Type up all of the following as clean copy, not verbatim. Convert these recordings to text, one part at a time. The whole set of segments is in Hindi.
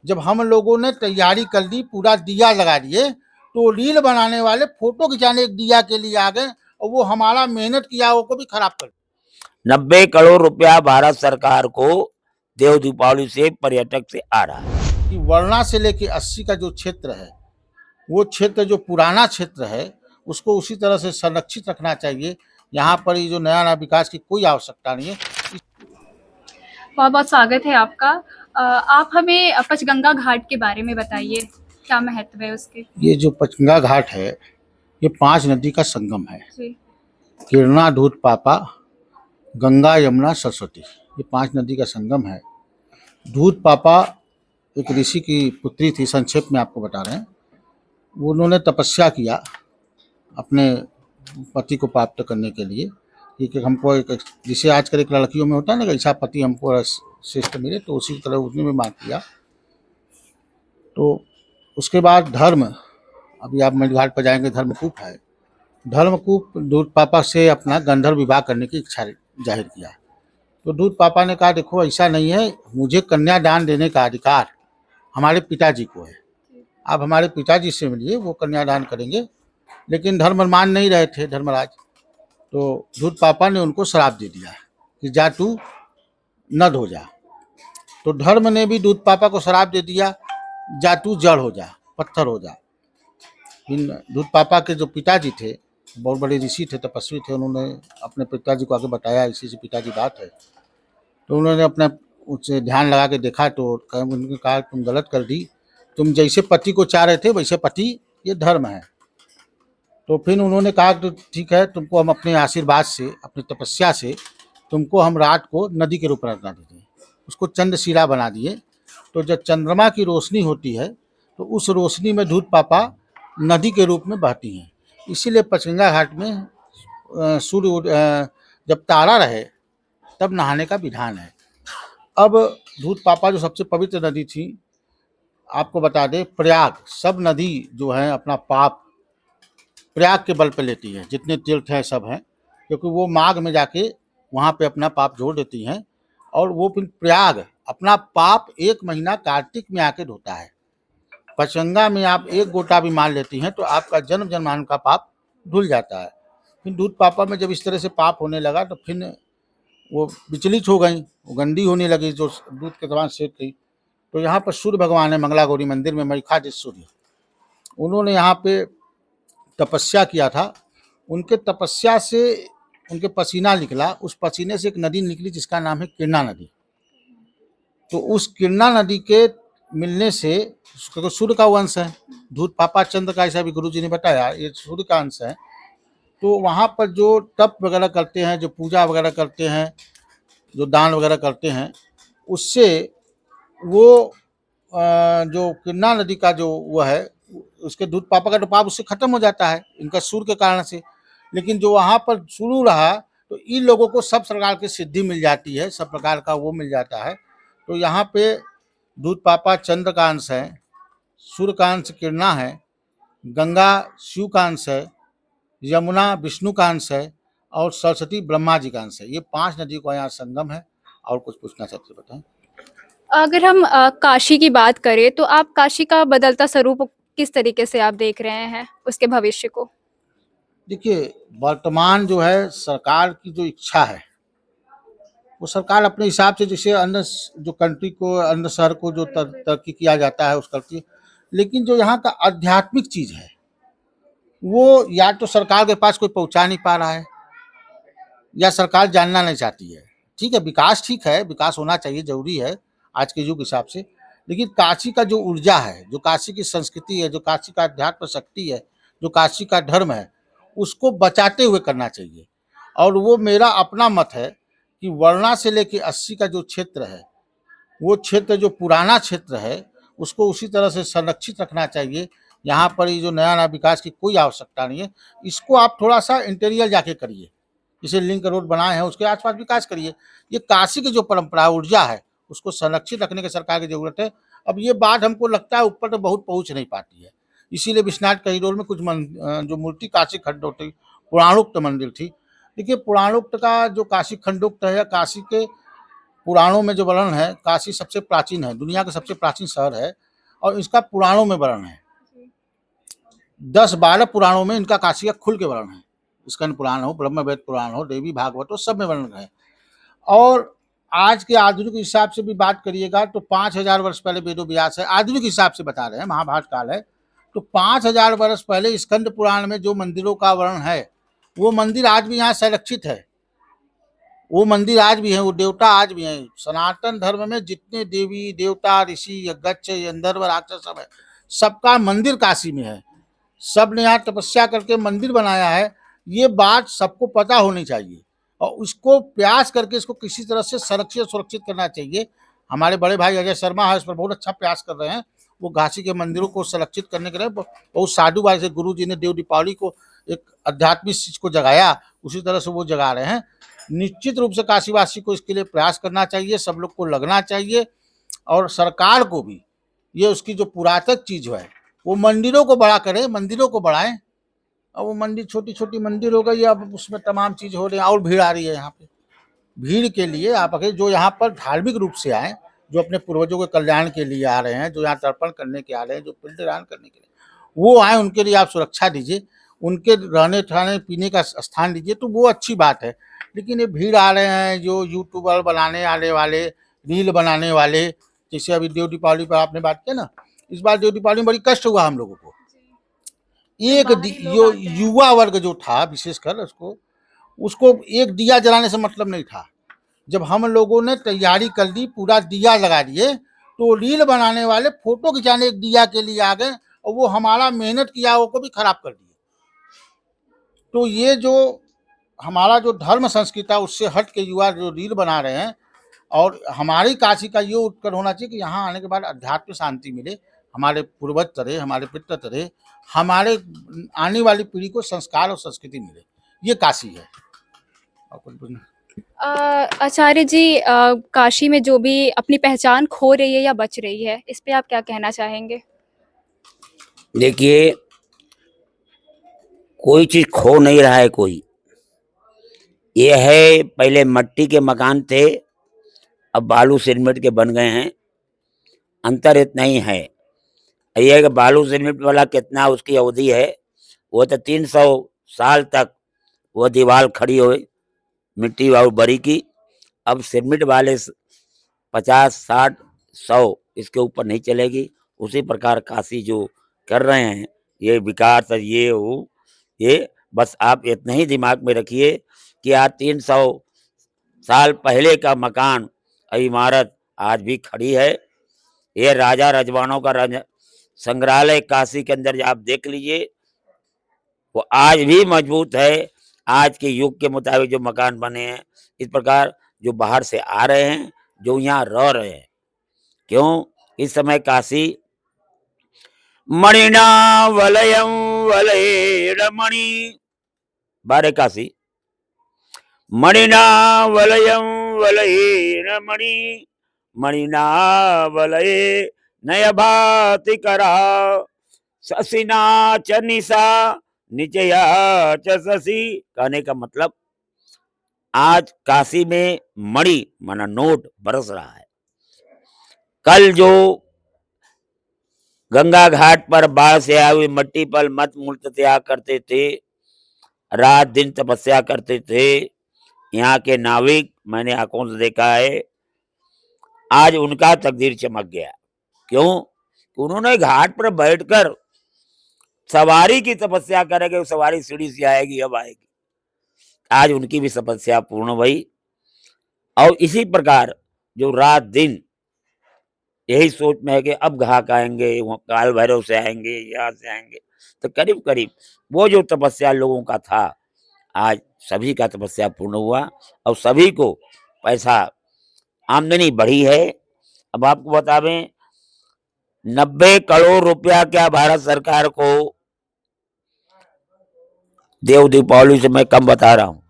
जब हम लोगों ने तैयारी कर ली, पूरा दिया लगा दिए, तो रील बनाने वाले फोटो खिंचाने एक दिया के लिए आ गए और वो हमारा मेहनत किया हुआ को भी खराब कर दिया। 90 करोड़ रुपया भारत सरकार को देव दीपावली से पर्यटक से आ रहा है कि वर्णा से लेके 80 का जो क्षेत्र है, वो क्षेत्र जो पुराना क्षेत्र है, उसको उसी तरह से संरक्षित रखना चाहिए। यहाँ पर ये जो नया नया विकास की कोई आवश्यकता नहीं है। बहुत बहुत स्वागत है आपका। आप हमें पंचगंगा घाट के बारे में बताइए, क्या महत्व है उसके? ये जो पंचगंगा घाट है, ये 5 नदी का संगम है। जी। किरणा, दूध पापा, गंगा, यमुना, सरस्वती, ये 5 नदी का संगम है। दूध पापा एक ऋषि की पुत्री थी, संक्षेप में आपको बता रहे हैं। उन्होंने तपस्या किया अपने पति को प्राप्त करने के लिए कि हमको एक, जिसे आजकल एक लड़कियों में होता है ना कि ऐसा पति हमको श्रेष्ठ मिले, तो उसी तरह उसने भी मांग किया। तो उसके बाद धर्म, अभी आप मेघाट पर जाएंगे, धर्मकूप है। धर्मकूप दूध पापा से अपना गंधर्व विवाह करने की इच्छा जाहिर किया। तो दूध पापा ने कहा देखो ऐसा नहीं है, मुझे कन्यादान देने का अधिकार हमारे पिताजी को है, आप हमारे पिताजी से मिलिए, वो कन्यादान करेंगे। लेकिन धर्म मान नहीं रहे थे धर्मराज, तो दूध पापा ने उनको श्राप दे दिया कि जा तू नद हो जा। तो धर्म ने भी दूध पापा को श्राप दे दिया, जा तू जड़ हो जा, पत्थर हो जा। दूध पापा के जो पिताजी थे, बहुत बड़े ऋषि थे, तपस्वी थे, उन्होंने अपने पिताजी को आगे बताया इसी से पिताजी बात है। तो उन्होंने अपना उससे ध्यान लगा के देखा, तो उन्होंने कहा तुम गलत कर दी, तुम जैसे पति को चाह रहे थे वैसे पति, ये धर्म है। तो फिर उन्होंने कहा तो ठीक है, तुमको हम अपने आशीर्वाद से, अपनी तपस्या से तुमको हम रात को नदी के रूप में बना देते हैं। उसको चंद्रशिला बना दिए। तो जब चंद्रमा की रोशनी होती है तो उस रोशनी में दूध पापा नदी के रूप में बहती हैं। इसीलिए पंचगंगा घाट में सूर्य जब तारा रहे तब नहाने का विधान है। अब दूध पापा जो सबसे पवित्र नदी थी, आपको बता दें, प्रयाग, सब नदी जो है अपना पाप प्रयाग के बल पे लेती है, जितने तीर्थ हैं सब हैं, क्योंकि वो माघ में जाके वहाँ पे अपना पाप जोड़ देती हैं। और वो फिर प्रयाग अपना पाप 1 महीना कार्तिक में आके धोता है। पंचगंगा में आप 1 गोटा भी मान लेती हैं तो आपका जन्म जन्मांतर का पाप धुल जाता है। फिर दूध पापा में जब इस तरह से पाप होने लगा तो फिर वो विचलित हो गई, वो गंदी होने लगी जो दूध के समान श्वेत थी। तो यहाँ पर सूर्य भगवान है, मंगला गौरी मंदिर में मरीखादित्य सूर्य, उन्होंने यहाँ पे तपस्या किया था। उनके तपस्या से उनके पसीना निकला, उस पसीने से एक नदी निकली जिसका नाम है किरणा नदी। तो उस किरणा नदी के मिलने से, सूर्य का वंश है, दूध पापा चंद्र का, ऐसा भी गुरुजी ने बताया, ये सूर्य का अंश है। तो वहाँ पर जो तप वगैरह करते हैं, जो पूजा वगैरह करते हैं, जो दान वगैरह करते हैं, उससे वो जो किरणा नदी का जो वो है, उसके दूध पापा का तो पाप उससे खत्म हो जाता है, इनका सूर्य के कारण से। लेकिन जो वहाँ पर शुरू रहा तो इन लोगों को सब प्रकार की सिद्धि मिल जाती है, सब प्रकार का वो मिल जाता है। तो यहाँ पे दूध पापा चंद्र का अंश है, सूर्य का अंश किरणा है, गंगा शिव का अंश है, यमुना विष्णु का अंश है और सरस्वती ब्रह्मा जी का अंश है। ये 5 नदी का यहाँ संगम है। और कुछ पूछना चाहते बताएं? अगर हम काशी की बात करें तो आप काशी का बदलता स्वरूप किस तरीके से आप देख रहे हैं, उसके भविष्य को? देखिए, वर्तमान जो है सरकार की जो इच्छा है, वो सरकार अपने हिसाब से, जैसे अन्य जो कंट्री को, अन्य शहर को जो तरक्की किया जाता है उस करती, लेकिन जो यहाँ का आध्यात्मिक चीज़ है वो या तो सरकार के पास कोई पहुँचा नहीं पा रहा है या सरकार जानना नहीं चाहती है। ठीक है, विकास ठीक है, विकास होना चाहिए, जरूरी है आज के युग के हिसाब से, लेकिन काशी का जो ऊर्जा है, जो काशी की संस्कृति है, जो काशी का अध्यात्म शक्ति है, जो काशी का धर्म है, उसको बचाते हुए करना चाहिए। और वो मेरा अपना मत है कि वर्णा से लेके 80 का जो क्षेत्र है, वो क्षेत्र जो पुराना क्षेत्र है, उसको उसी तरह से संरक्षित रखना चाहिए। यहाँ पर ये जो नया नया विकास की कोई आवश्यकता नहीं है। इसको आप थोड़ा सा इंटीरियर जाके करिए, जैसे लिंक रोड बनाए हैं उसके आसपास विकास करिए। ये काशी की जो परंपरा ऊर्जा है उसको संरक्षित रखने की सरकार की जरूरत है। अब ये बात हमको लगता है ऊपर तो बहुत पहुँच नहीं पाती है, इसीलिए विश्वनाथ कॉरिडोर में कुछ जो मूर्ति काशी खंडोक्त पुराणोक्त मंदिर थी। देखिए, पुराणोक्त का जो काशी खंडोक्त है, काशी के पुराणों में जो वर्णन है, काशी सबसे प्राचीन है, दुनिया का सबसे प्राचीन शहर है और इसका पुराणों में वर्णन है। 10-12 पुराणों में इनका काशी का खुल के वर्णन है। स्कंद पुराण हो, ब्रह्मवेद पुराण हो, देवी भागवत हो, सब में वर्णन है। और आज के आधुनिक हिसाब से भी बात करिएगा तो 5000 वर्ष पहले वेदों व्यास है, आधुनिक हिसाब से बता रहे हैं, महाभारत काल है, तो 5000 वर्ष पहले स्कंद पुराण में जो मंदिरों का वर्णन है, वो मंदिर आज भी यहाँ संरक्षित है। वो मंदिर आज भी है, वो देवता आज भी हैं। सनातन धर्म में जितने देवी देवता, ऋषि, यज्ञ, गंधर्व, राक्षस सब है, सबका मंदिर काशी में है। सब ने यहाँ तपस्या करके मंदिर बनाया है। ये बात सबको पता होनी चाहिए और उसको प्रयास करके इसको किसी तरह से सुरक्षित करना चाहिए। हमारे बड़े भाई अजय शर्मा है, इस पर बहुत अच्छा प्रयास कर रहे हैं। वो काशी के मंदिरों को संरक्षित करने के लिए बहुत साधुवाद से गुरु जी ने देव दीपावली को एक आध्यात्मिक चीज को जगाया, उसी तरह से वो जगा रहे हैं। निश्चित रूप से काशीवासी को इसके लिए प्रयास करना चाहिए, सब लोग को लगना चाहिए और सरकार को भी ये उसकी जो पुरातन चीज है वो मंदिरों को बड़ा करे, मंदिरों को बढ़ाएं। अब वो मंदिर छोटी छोटी मंदिर हो गई, अब उसमें तमाम चीज हो रही है और भीड़ आ रही है। यहाँ पे भीड़ के लिए आप अगर जो यहाँ पर धार्मिक रूप से आए, जो अपने पूर्वजों के कल्याण के लिए आ रहे हैं, जो यहाँ तर्पण करने के आ रहे हैं, जो पिंडदान करने के लिए वो आए, उनके लिए आप सुरक्षा दीजिए, उनके रहने ठहरने पीने का स्थान दीजिए, तो वो अच्छी बात है। लेकिन ये भीड़ आ रहे हैं जो यूट्यूबर बनाने आने वाले, रील बनाने वाले, जैसे अभी देव दीपावली पर आपने बात किया ना, इस बार देव दीपावली में बड़ी कष्ट हुआ हम लोगों को। एक जो युवा वर्ग जो था विशेषकर उसको एक दिया जलाने से मतलब नहीं था। जब हम लोगों ने तैयारी कर ली, पूरा दिया लगा दिए, तो रील बनाने वाले फोटो खिंचाने एक दिया के लिए आ गए और वो हमारा मेहनत किया वो को भी खराब कर दिया। तो ये जो हमारा जो धर्म संस्कृति है उससे हट के युवा जो रील बना रहे हैं, और हमारी काशी का ये उत्कर होना चाहिए कि यहाँ आने के बाद अध्यात्म शांति मिले, हमारे पूर्वज तरह, हमारे पितर तरह, हमारे आने वाली पीढ़ी को संस्कार और संस्कृति मिले। ये काशी है। और कुछ पूछना? आचार्य जी, काशी में जो भी अपनी पहचान खो रही है या बच रही है, इस पे आप क्या कहना चाहेंगे? देखिए, कोई चीज खो नहीं रहा है कोई। ये है, पहले मट्टी के मकान थे, अब बालू सीमेंट के बन गए हैं। अंतर इतना ही है। ये है कि बालू सीमेंट वाला कितना उसकी अवधि है, वो तो 300 साल तक वो दीवार खड़ी हुई मिट्टी और बरी की। अब सीमेंट वाले 50, 60, 100 इसके ऊपर नहीं चलेगी। उसी प्रकार काशी जो कर रहे हैं, ये विकास ये हो, ये बस आप इतना ही दिमाग में रखिए कि आज 300 साल पहले का मकान इमारत आज भी खड़ी है। ये राजा रजवानों का संग्रहालय काशी के अंदर आप देख लीजिए, वो आज भी मजबूत है। आज के युग के मुताबिक जो मकान बने हैं, इस प्रकार जो बाहर से आ रहे हैं, जो यहाँ रह रहे हैं, क्यों इस समय काशी मणिना वलयम वलयेरमणि, बारे काशी मणिना वलयम वलयेरमणि, मणिना वलये नय भाति करा, शशिना च निशा निचया च शशि। कहने का मतलब आज काशी में मणि माना नोट बरस रहा है। कल जो गंगा घाट पर बाढ़ से आई हुई मट्टी पर मत मूर्त त्याग करते थे, रात दिन तपस्या करते थे यहाँ के नाविक, मैंने आंखों से देखा है, आज उनका तकदीर चमक गया। क्यों? उन्होंने घाट पर बैठकर सवारी की तपस्या करेंगे, सवारी सीढ़ी से आएगी, अब आएगी। आज उनकी भी तपस्या पूर्ण हुई। और इसी प्रकार जो रात दिन यही सोच में है कि अब घाट आएंगे, काल भैरव से आएंगे, यहाँ से आएंगे, तो करीब करीब वो जो तपस्या लोगों का था, आज सभी का तपस्या पूर्ण हुआ और सभी को पैसा आमदनी बढ़ी है। अब आपको बतावें, 90 करोड़ रुपया क्या भारत सरकार को देव दीपावली से, मैं कम बता रहा हूं,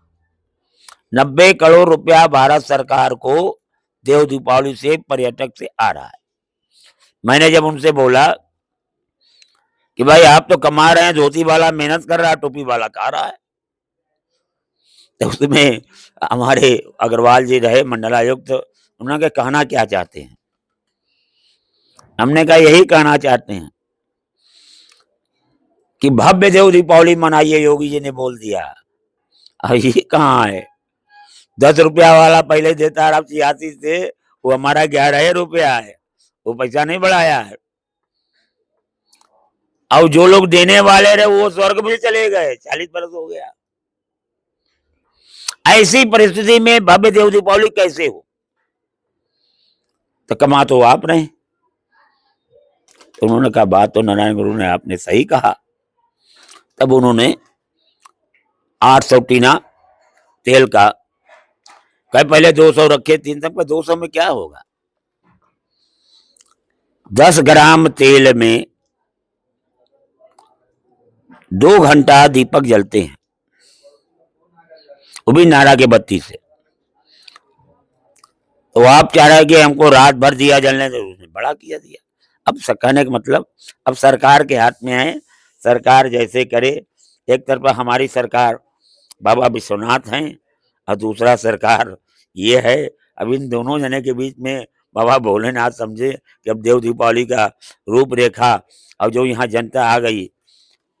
90 करोड़ रुपया भारत सरकार को देव दीपावली से पर्यटक से आ रहा है। मैंने जब उनसे बोला कि भाई आप तो कमा रहे हैं, धोती वाला मेहनत कर रहा है, टोपी वाला खा रहा है, तो उसमें हमारे अग्रवाल जी रहे मंडलायुक्त, उन्होंने कहा कहना क्या चाहते हैं? हमने कहा यही कहना चाहते हैं कि भव्य देव दीपावली मनाइए, योगी जी ने बोल दिया। अब ये कहाँ है? 10 रुपया वाला पहले देता रहा सियासी से, वो हमारा 11 रुपया है, वो पैसा नहीं बढ़ाया है। अब जो लोग देने वाले रहे वो स्वर्ग में चले गए, 40 बरस हो गया। ऐसी परिस्थिति में भव्य देव दीपावली कैसे हो? तो कमा तो आप रहे। तो उन्होंने कहा बात तो नारायण गुरु ने आपने सही कहा। तब उन्होंने 800 टीना तेल का, कहे पहले 200 रखे, 300 पर 200 में क्या होगा? 10 ग्राम तेल में 2 घंटा दीपक जलते हैं, वो भी नारा के बत्ती से। तो आप चाह रहे हैं कि हमको रात भर दिया जलने दे, उसने बड़ा किया दिया। अब कहने का मतलब अब सरकार के हाथ में है, सरकार जैसे करे। एक तरफ हमारी सरकार बाबा विश्वनाथ हैं और दूसरा सरकार ये है। अब इन दोनों जने के बीच में बाबा भोलेनाथ समझे कि अब देव दीपावली का रूपरेखा, और जो यहाँ जनता आ गई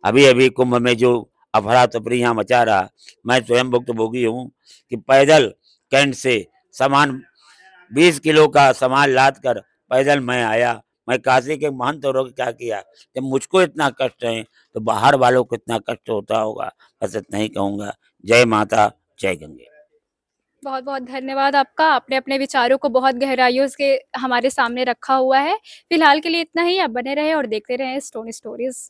अभी अभी कुंभ में, जो अफरा तफरी यहाँ मचा रहा। मैं स्वयं भुक्तभोगी हूँ कि पैदल कैंट से सामान 20 किलो का सामान लाद कर पैदल मैं आया। मैं काशी के महंत और क्या किया, जब मुझको इतना कष्ट है तो बाहर वालों को इतना कष्ट होता होगा। बस इतना ही कहूँगा। जय माता, जय गंगे। बहुत बहुत धन्यवाद आपका। आपने अपने विचारों को बहुत गहराइयों से हमारे सामने रखा हुआ है। फिलहाल के लिए इतना ही। आप बने रहे और देखते रहे स्टोनी स्टोरीज।